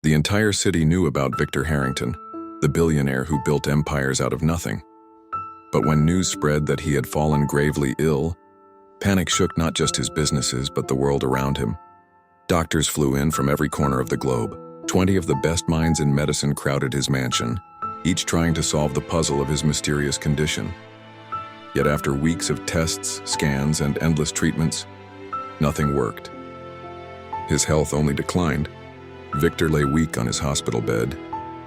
The entire city knew about Victor Harrington, the billionaire who built empires out of nothing. But when news spread that he had fallen gravely ill, panic shook not just his businesses but the world around him. Doctors flew in from every corner of the globe. 20 of the best minds in medicine crowded his mansion, each trying to solve the puzzle of his mysterious condition. Yet after weeks of tests, scans, and endless treatments, nothing worked. His health only declined. Victor lay weak on his hospital bed,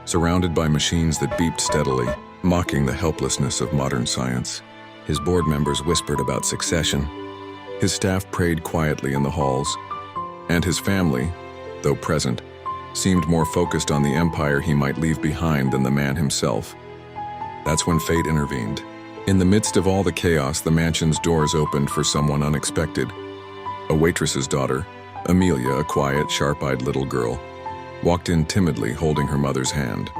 surrounded by machines that beeped steadily, mocking the helplessness of modern science. His board members whispered about succession. His staff prayed quietly in the halls, and his family, though present, seemed more focused on the empire he might leave behind than the man himself. That's when fate intervened. In the midst of all the chaos, the mansion's doors opened for someone unexpected. A waitress's daughter, Amelia, a quiet, sharp-eyed little girl, walked in timidly, holding her mother's hand.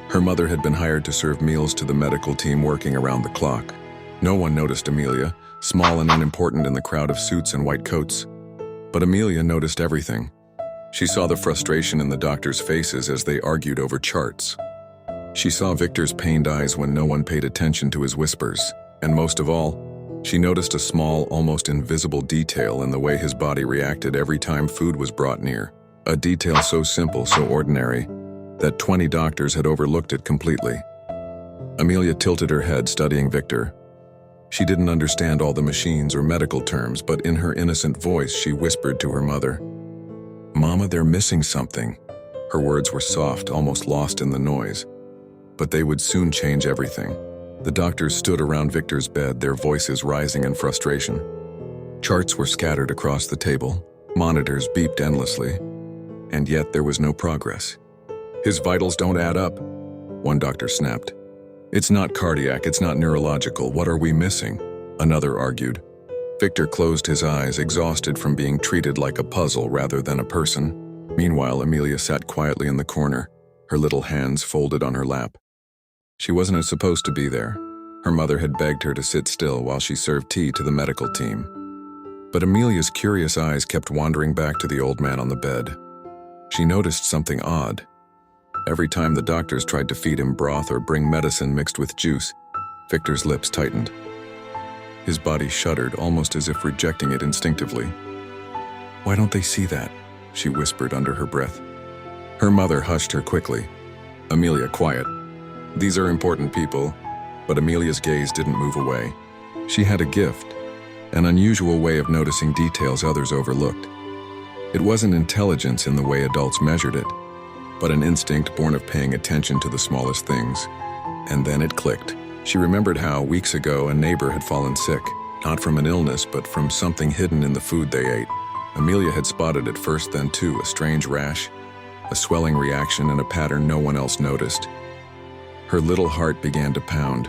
Her mother had been hired to serve meals to the medical team working around the clock. No one noticed Amelia, small and unimportant in the crowd of suits and white coats. But Amelia noticed everything. She saw the frustration in the doctors' faces as they argued over charts. She saw Victor's pained eyes when no one paid attention to his whispers, and most of all, she noticed a small, almost invisible detail in the way his body reacted every time food was brought near. A detail so simple, so ordinary, that 20 doctors had overlooked it completely. Amelia tilted her head, studying Victor. She didn't understand all the machines or medical terms, but in her innocent voice she whispered to her mother, "Mama, they're missing something." Her words were soft, almost lost in the noise. But they would soon change everything. The doctors stood around Victor's bed, their voices rising in frustration. Charts were scattered across the table. Monitors beeped endlessly. And yet there was no progress. "His vitals don't add up," one doctor snapped. "It's not cardiac, it's not neurological. What are we missing?" Another argued. Victor closed his eyes, exhausted from being treated like a puzzle rather than a person. Meanwhile, Amelia sat quietly in the corner, her little hands folded on her lap. She wasn't supposed to be there. Her mother had begged her to sit still while she served tea to the medical team. But Amelia's curious eyes kept wandering back to the old man on the bed. She noticed something odd. Every time the doctors tried to feed him broth or bring medicine mixed with juice, Victor's lips tightened. His body shuddered, almost as if rejecting it instinctively. "Why don't they see that?" she whispered under her breath. Her mother hushed her quickly. "Amelia, quiet. These are important people." But Amelia's gaze didn't move away. She had a gift, an unusual way of noticing details others overlooked. It wasn't intelligence in the way adults measured it, but an instinct born of paying attention to the smallest things. And then it clicked. She remembered how, weeks ago, a neighbor had fallen sick, not from an illness, but from something hidden in the food they ate. Amelia had spotted it first, then too, a strange rash, a swelling reaction, and a pattern no one else noticed. Her little heart began to pound.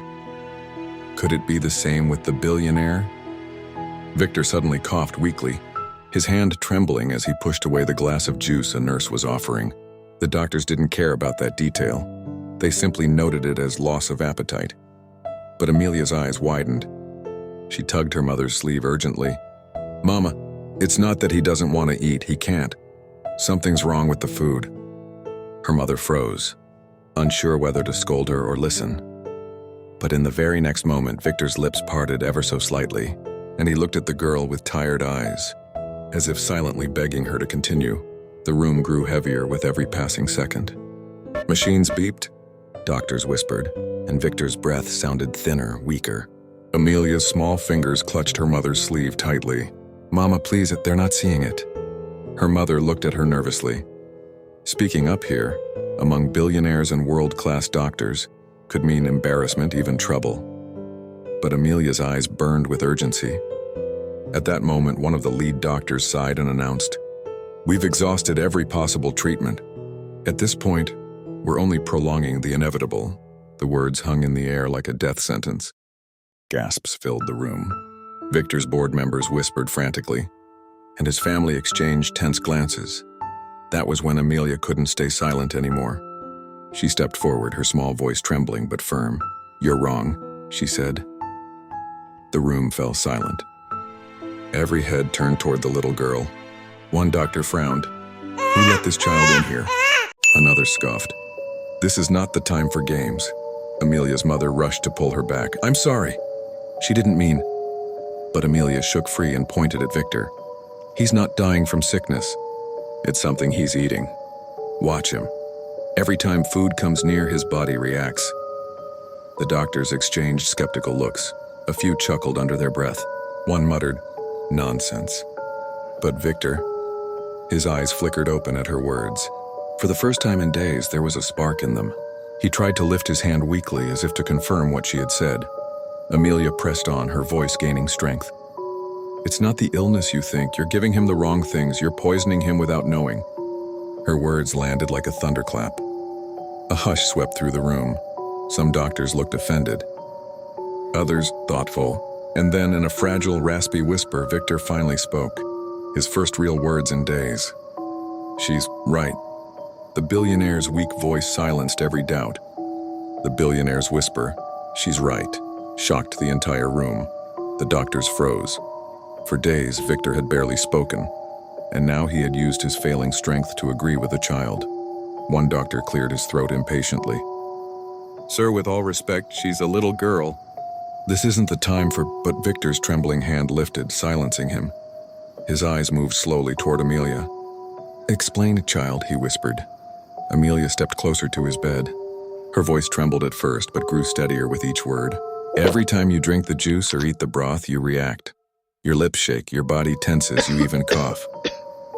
Could it be the same with the billionaire? Victor suddenly coughed weakly, his hand trembling as he pushed away the glass of juice a nurse was offering. The doctors didn't care about that detail. They simply noted it as loss of appetite. But Amelia's eyes widened. She tugged her mother's sleeve urgently. "Mama, it's not that he doesn't want to eat, he can't. Something's wrong with the food." Her mother froze, unsure whether to scold her or listen. But in the very next moment, Victor's lips parted ever so slightly, and he looked at the girl with tired eyes, as if silently begging her to continue. The room grew heavier with every passing second. Machines beeped, doctors whispered, and Victor's breath sounded thinner, weaker. Amelia's small fingers clutched her mother's sleeve tightly. "Mama, please, they're not seeing it." Her mother looked at her nervously. Speaking up here, among billionaires and world-class doctors, could mean embarrassment, even trouble. But Amelia's eyes burned with urgency. At that moment, one of the lead doctors sighed and announced, "We've exhausted every possible treatment. At this point, we're only prolonging the inevitable." The words hung in the air like a death sentence. Gasps filled the room. Victor's board members whispered frantically, and his family exchanged tense glances. That was when Amelia couldn't stay silent anymore. She stepped forward, her small voice trembling but firm. "You're wrong," she said. The room fell silent. Every head turned toward the little girl. One doctor frowned. "Who let this child in here?" Another scoffed. This is not the time for games. Amelia's mother rushed to pull her back. I'm sorry. She didn't mean. But Amelia shook free and pointed at Victor. He's not dying from sickness. It's something he's eating. Watch him. Every time food comes near, his body reacts. The doctors exchanged skeptical looks. A few chuckled under their breath. One muttered, nonsense. But Victor, his eyes flickered open at her words. For the first time in days, there was a spark in them. He tried to lift his hand weakly as if to confirm what she had said. Amelia pressed on, her voice gaining strength. It's not the illness you think. You're giving him the wrong things. You're poisoning him without knowing. Her words landed like a thunderclap. A hush swept through the room. Some doctors looked offended. Others thoughtful. And then in a fragile, raspy whisper, Victor finally spoke. His first real words in days. She's right. The billionaire's weak voice silenced every doubt. The billionaire's whisper, she's right, shocked the entire room. The doctors froze. For days, Victor had barely spoken, and now he had used his failing strength to agree with the child. One doctor cleared his throat impatiently. Sir, with all respect, she's a little girl. This isn't the time for, but Victor's trembling hand lifted, silencing him. His eyes moved slowly toward Amelia. Explain, child, he whispered. Amelia stepped closer to his bed. Her voice trembled at first, but grew steadier with each word. Every time you drink the juice or eat the broth, you react. Your lips shake, your body tenses, you even cough.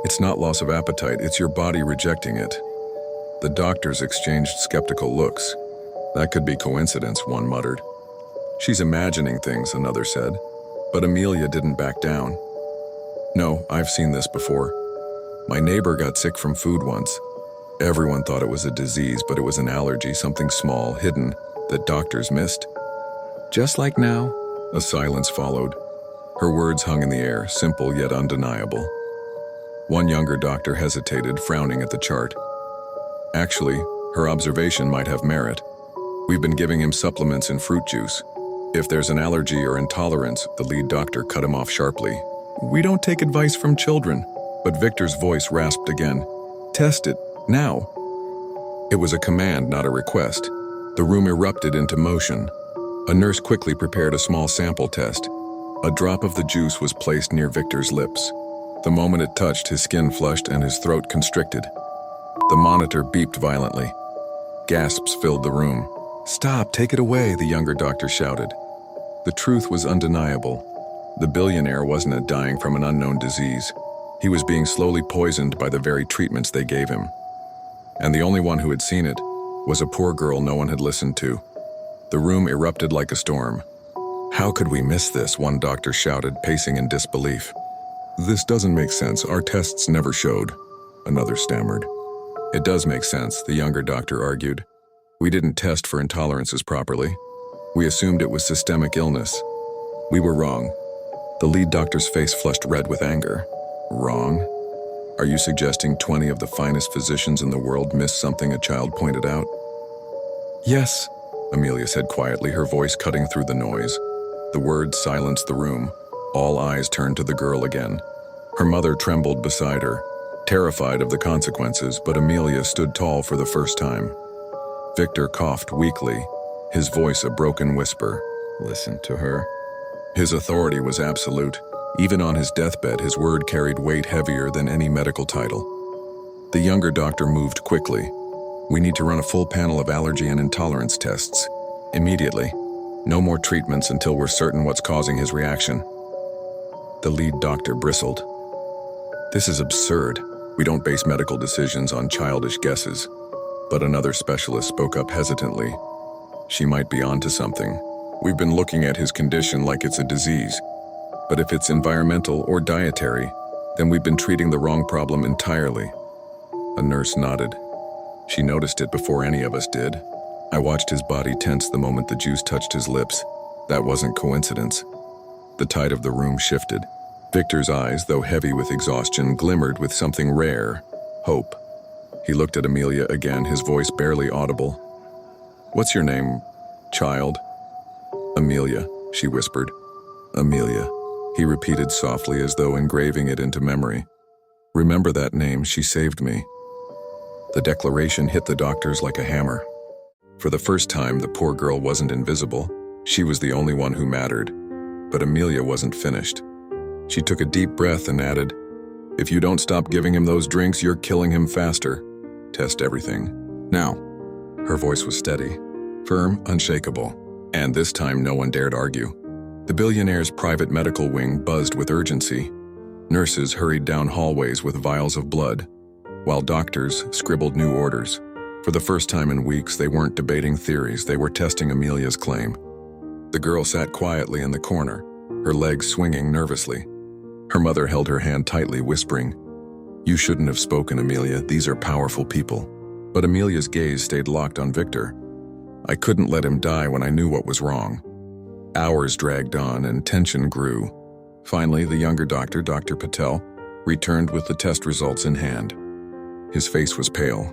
It's not loss of appetite, it's your body rejecting it. The doctors exchanged skeptical looks. That could be coincidence, one muttered. She's imagining things, another said. But Amelia didn't back down. No, I've seen this before. My neighbor got sick from food once. Everyone thought it was a disease, but it was an allergy, something small, hidden, that doctors missed. Just like now, a silence followed. Her words hung in the air, simple yet undeniable. One younger doctor hesitated, frowning at the chart. Actually, her observation might have merit. We've been giving him supplements and fruit juice. If there's an allergy or intolerance, the lead doctor cut him off sharply. We don't take advice from children. But Victor's voice rasped again. Test it, now. It was a command, not a request. The room erupted into motion. A nurse quickly prepared a small sample test. A drop of the juice was placed near Victor's lips. The moment it touched, his skin flushed and his throat constricted. The monitor beeped violently. Gasps filled the room. Stop, take it away, the younger doctor shouted. The truth was undeniable. The billionaire wasn't dying from an unknown disease. He was being slowly poisoned by the very treatments they gave him. And the only one who had seen it was a poor girl no one had listened to. The room erupted like a storm. How could we miss this? One doctor shouted, pacing in disbelief. This doesn't make sense. Our tests never showed. Another stammered. It does make sense, the younger doctor argued. We didn't test for intolerances properly. We assumed it was systemic illness. We were wrong. The lead doctor's face flushed red with anger. Wrong? Are you suggesting 20 of the finest physicians in the world missed something a child pointed out? Yes, Amelia said quietly, her voice cutting through the noise. The words silenced the room. All eyes turned to the girl again. Her mother trembled beside her, terrified of the consequences, but Amelia stood tall for the first time. Victor coughed weakly, his voice a broken whisper. Listen to her. His authority was absolute. Even on his deathbed, his word carried weight heavier than any medical title. The younger doctor moved quickly. We need to run a full panel of allergy and intolerance tests. Immediately. No more treatments until we're certain what's causing his reaction. The lead doctor bristled. This is absurd. We don't base medical decisions on childish guesses. But another specialist spoke up hesitantly. She might be onto something. We've been looking at his condition like it's a disease. But if it's environmental or dietary, then we've been treating the wrong problem entirely. A nurse nodded. She noticed it before any of us did. I watched his body tense the moment the juice touched his lips. That wasn't coincidence. The tide of the room shifted. Victor's eyes, though heavy with exhaustion, glimmered with something rare, hope. He looked at Amelia again, his voice barely audible. What's your name, child? Amelia, she whispered. Amelia. He repeated softly as though engraving it into memory. Remember that name, she saved me. The declaration hit the doctors like a hammer. For the first time, the poor girl wasn't invisible. She was the only one who mattered. But Amelia wasn't finished. She took a deep breath and added, "If you don't stop giving him those drinks, you're killing him faster. Test everything. Now." Her voice was steady, firm, unshakable. And this time no one dared argue. The billionaire's private medical wing buzzed with urgency. Nurses hurried down hallways with vials of blood, while doctors scribbled new orders. For the first time in weeks, they weren't debating theories, they were testing Amelia's claim. The girl sat quietly in the corner, her legs swinging nervously. Her mother held her hand tightly, whispering, "You shouldn't have spoken, Amelia. These are powerful people." But Amelia's gaze stayed locked on Victor. "I couldn't let him die when I knew what was wrong." Hours dragged on and tension grew. Finally, the younger doctor, Dr. Patel, returned with the test results in hand. His face was pale.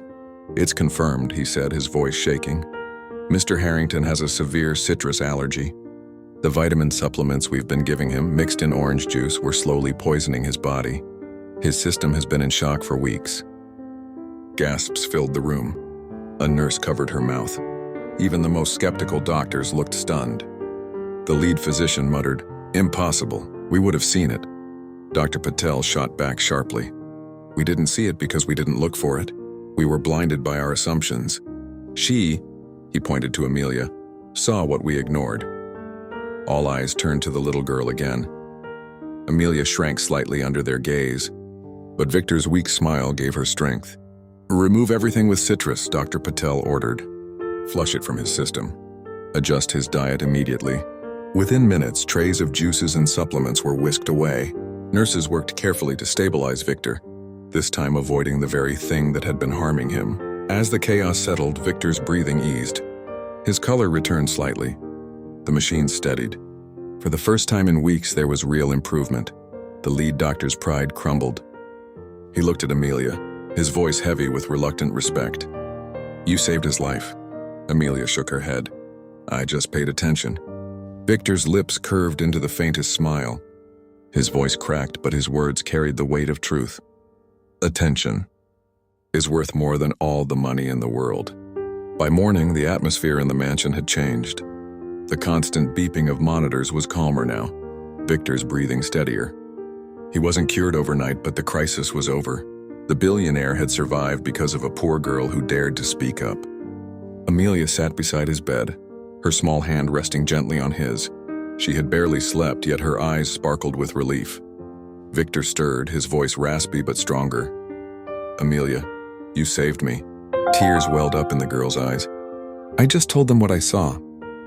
"It's confirmed," he said, his voice shaking. "Mr. Harrington has a severe citrus allergy. The vitamin supplements we've been giving him, mixed in orange juice, were slowly poisoning his body. His system has been in shock for weeks." Gasps filled the room. A nurse covered her mouth. Even the most skeptical doctors looked stunned. The lead physician muttered, "Impossible. We would have seen it." Dr. Patel shot back sharply. "We didn't see it because we didn't look for it. We were blinded by our assumptions. She," he pointed to Amelia, "saw what we ignored." All eyes turned to the little girl again. Amelia shrank slightly under their gaze, but Victor's weak smile gave her strength. "Remove everything with citrus," Dr. Patel ordered. "Flush it from his system. Adjust his diet immediately." Within minutes, trays of juices and supplements were whisked away. Nurses worked carefully to stabilize Victor, this time avoiding the very thing that had been harming him. As the chaos settled, Victor's breathing eased. His color returned slightly. The machine steadied. For the first time in weeks, there was real improvement. The lead doctor's pride crumbled. He looked at Amelia, his voice heavy with reluctant respect. "You saved his life." Amelia shook her head. "I just paid attention." Victor's lips curved into the faintest smile. His voice cracked, but his words carried the weight of truth. "Attention is worth more than all the money in the world." By morning, the atmosphere in the mansion had changed. The constant beeping of monitors was calmer now, Victor's breathing steadier. He wasn't cured overnight, but the crisis was over. The billionaire had survived because of a poor girl who dared to speak up. Amelia sat beside his bed, her small hand resting gently on his. She had barely slept, yet her eyes sparkled with relief. Victor stirred, his voice raspy but stronger. "Amelia, you saved me." Tears welled up in the girl's eyes. "I just told them what I saw.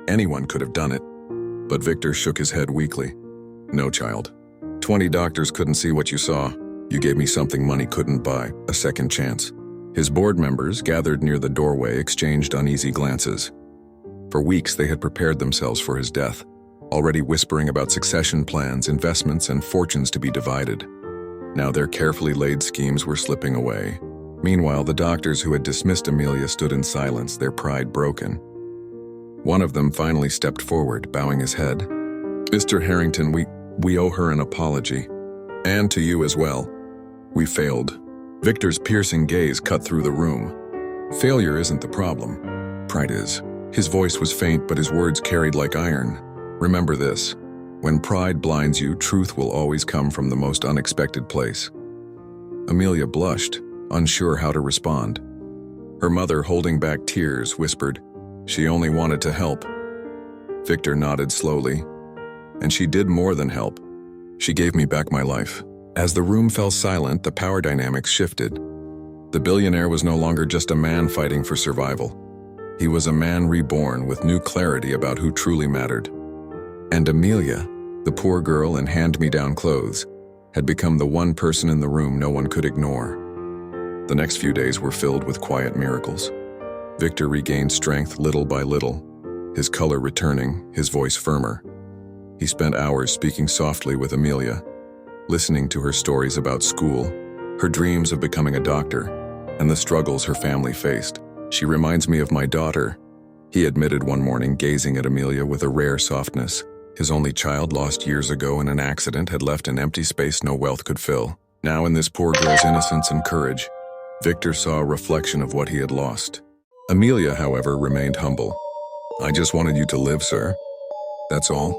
Anyone could have done it." But Victor shook his head weakly. "No, child. 20 doctors couldn't see what you saw. You gave me something money couldn't buy, a second chance." His board members, gathered near the doorway, exchanged uneasy glances. For weeks they had prepared themselves for his death, already whispering about succession plans, investments, and fortunes to be divided. Now their carefully laid schemes were slipping away. Meanwhile, the doctors who had dismissed Amelia stood in silence, their pride broken. One of them finally stepped forward, bowing his head. "Mr. Harrington, we owe her an apology. And to you as well. We failed." Victor's piercing gaze cut through the room. "Failure isn't the problem. Pride is." His voice was faint, but his words carried like iron. "Remember this. When pride blinds you, truth will always come from the most unexpected place." Amelia blushed, unsure how to respond. Her mother, holding back tears, whispered, "She only wanted to help." Victor nodded slowly. "And she did more than help. She gave me back my life." As the room fell silent, the power dynamics shifted. The billionaire was no longer just a man fighting for survival. He was a man reborn with new clarity about who truly mattered. And Amelia, the poor girl in hand-me-down clothes, had become the one person in the room no one could ignore. The next few days were filled with quiet miracles. Victor regained strength little by little, his color returning, his voice firmer. He spent hours speaking softly with Amelia, listening to her stories about school, her dreams of becoming a doctor, and the struggles her family faced. "She reminds me of my daughter," he admitted one morning, gazing at Amelia with a rare softness. His only child, lost years ago in an accident, had left an empty space no wealth could fill. Now in this poor girl's innocence and courage, Victor saw a reflection of what he had lost. Amelia, however, remained humble. "I just wanted you to live, sir. That's all."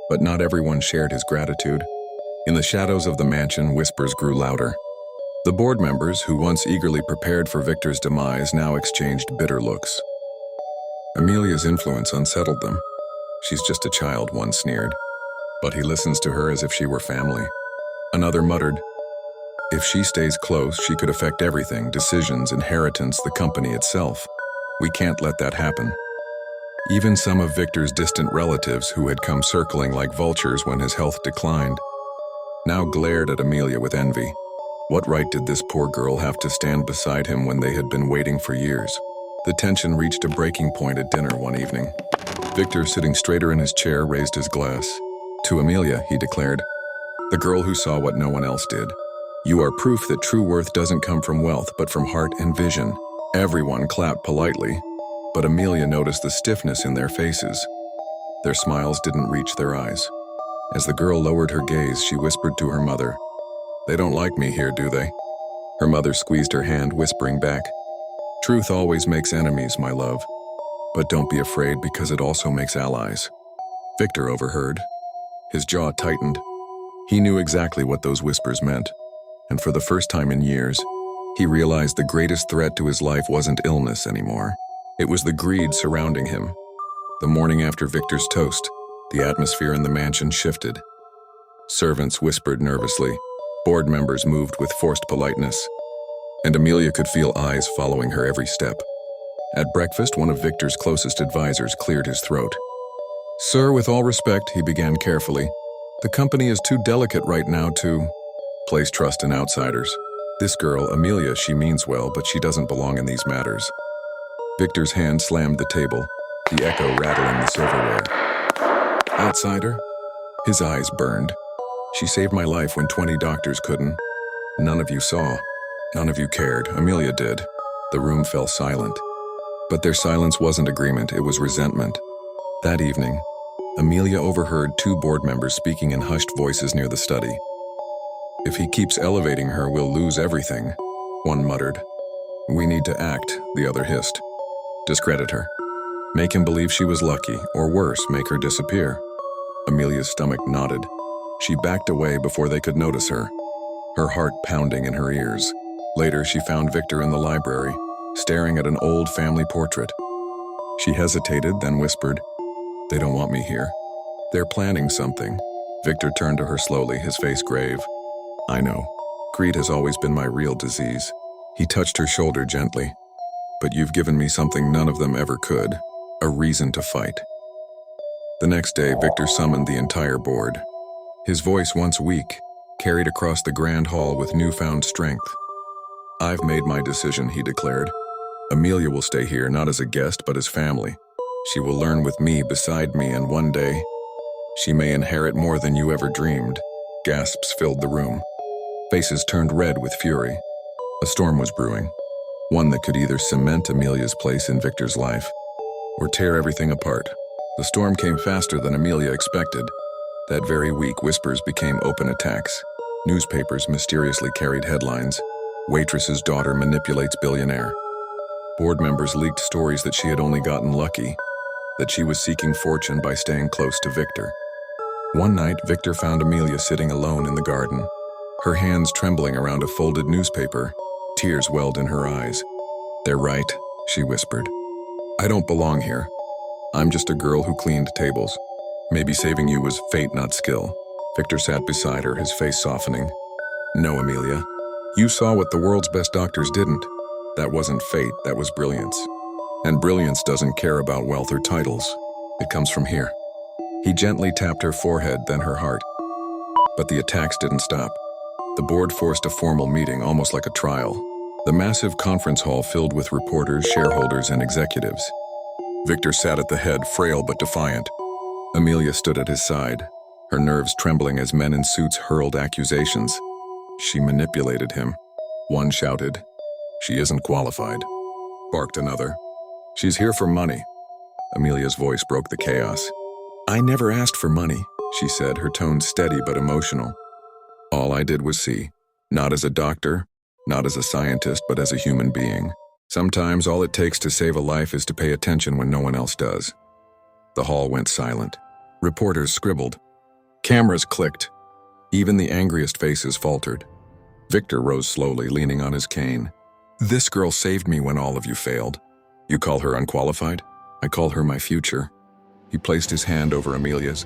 But not everyone shared his gratitude. In the shadows of the mansion, whispers grew louder. The board members, who once eagerly prepared for Victor's demise, now exchanged bitter looks. Amelia's influence unsettled them. "She's just a child," one sneered. "But he listens to her as if she were family." Another muttered, "If she stays close, she could affect everything, decisions, inheritance, the company itself. We can't let that happen." Even some of Victor's distant relatives, who had come circling like vultures when his health declined, now glared at Amelia with envy. What right did this poor girl have to stand beside him when they had been waiting for years? The tension reached a breaking point at dinner one evening. Victor, sitting straighter in his chair, raised his glass. "To Amelia," he declared, "the girl who saw what no one else did. You are proof that true worth doesn't come from wealth, but from heart and vision." Everyone clapped politely, but Amelia noticed the stiffness in their faces. Their smiles didn't reach their eyes. As the girl lowered her gaze, she whispered to her mother, "They don't like me here, do they?" Her mother squeezed her hand, whispering back, "Truth always makes enemies, my love. But don't be afraid, because it also makes allies." Victor overheard. His jaw tightened. He knew exactly what those whispers meant, and for the first time in years, he realized the greatest threat to his life wasn't illness anymore. It was the greed surrounding him. The morning after Victor's toast, the atmosphere in the mansion shifted. Servants whispered nervously. Board members moved with forced politeness, and Amelia could feel eyes following her every step. At breakfast, one of Victor's closest advisors cleared his throat. "Sir, with all respect," he began carefully, "the company is too delicate right now to place trust in outsiders. This girl, Amelia, she means well, but she doesn't belong in these matters." Victor's hand slammed the table, the echo rattling the silverware. "Outsider?" His eyes burned. "She saved my life when 20 doctors couldn't. None of you saw. None of you cared. Amelia did." The room fell silent. But their silence wasn't agreement, it was resentment. That evening, Amelia overheard two board members speaking in hushed voices near the study. "If he keeps elevating her, we'll lose everything," one muttered. "We need to act," the other hissed. "Discredit her. Make him believe she was lucky, or worse, make her disappear." Amelia's stomach knotted. She backed away before they could notice her, her heart pounding in her ears. Later, she found Victor in the library, staring at an old family portrait. She hesitated, then whispered, "They don't want me here. They're planning something." Victor turned to her slowly, his face grave. "I know. Greed has always been my real disease." He touched her shoulder gently. "But you've given me something none of them ever could, a reason to fight." The next day, Victor summoned the entire board. His voice, once weak, carried across the grand hall with newfound strength. "I've made my decision," he declared. "Amelia will stay here, not as a guest, but as family. She will learn with me, beside me, and one day, she may inherit more than you ever dreamed." Gasps filled the room. Faces turned red with fury. A storm was brewing, one that could either cement Amelia's place in Victor's life or tear everything apart. The storm came faster than Amelia expected. That very week, whispers became open attacks. Newspapers mysteriously carried headlines, "Waitress's daughter manipulates billionaire." Board members leaked stories that she had only gotten lucky, that she was seeking fortune by staying close to Victor. One night, Victor found Amelia sitting alone in the garden, her hands trembling around a folded newspaper. Tears welled in her eyes. "They're right," she whispered. "I don't belong here. I'm just a girl who cleaned tables. Maybe saving you was fate, not skill." Victor sat beside her, his face softening. "No, Amelia. You saw what the world's best doctors didn't. That wasn't fate, that was brilliance. And brilliance doesn't care about wealth or titles. It comes from here." He gently tapped her forehead, then her heart. But the attacks didn't stop. The board forced a formal meeting, almost like a trial. The massive conference hall filled with reporters, shareholders, and executives. Victor sat at the head, frail but defiant. Amelia stood at his side, her nerves trembling as men in suits hurled accusations. She manipulated him. One shouted, "She isn't qualified," barked another. "She's here for money." Amelia's voice broke the chaos. "I never asked for money," she said, her tone steady but emotional. "All I did was see, not as a doctor, not as a scientist, but as a human being. Sometimes all it takes to save a life is to pay attention when no one else does. The hall went silent. Reporters scribbled. Cameras clicked. Even the angriest faces faltered. Victor rose slowly, leaning on his cane. This girl saved me when all of you failed. You call her unqualified? I call her my future. He placed his hand over Amelia's.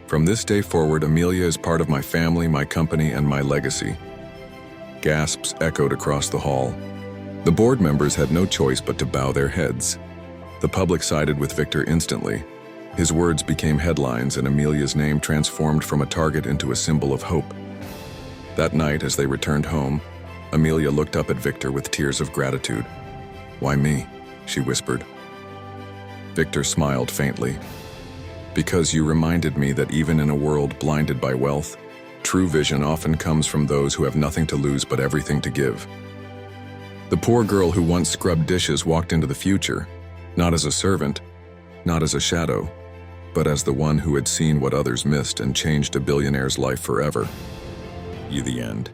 From this day forward, Amelia is part of my family, my company, and my legacy. Gasps echoed across the hall. The board members had no choice but to bow their heads. The public sided with Victor instantly. His words became headlines, and Amelia's name transformed from a target into a symbol of hope. That night, as they returned home, Amelia looked up at Victor with tears of gratitude. "Why me?" she whispered. Victor smiled faintly. "Because you reminded me that even in a world blinded by wealth, true vision often comes from those who have nothing to lose but everything to give." The poor girl who once scrubbed dishes walked into the future, not as a servant, not as a shadow, but as the one who had seen what others missed and changed a billionaire's life forever. The end.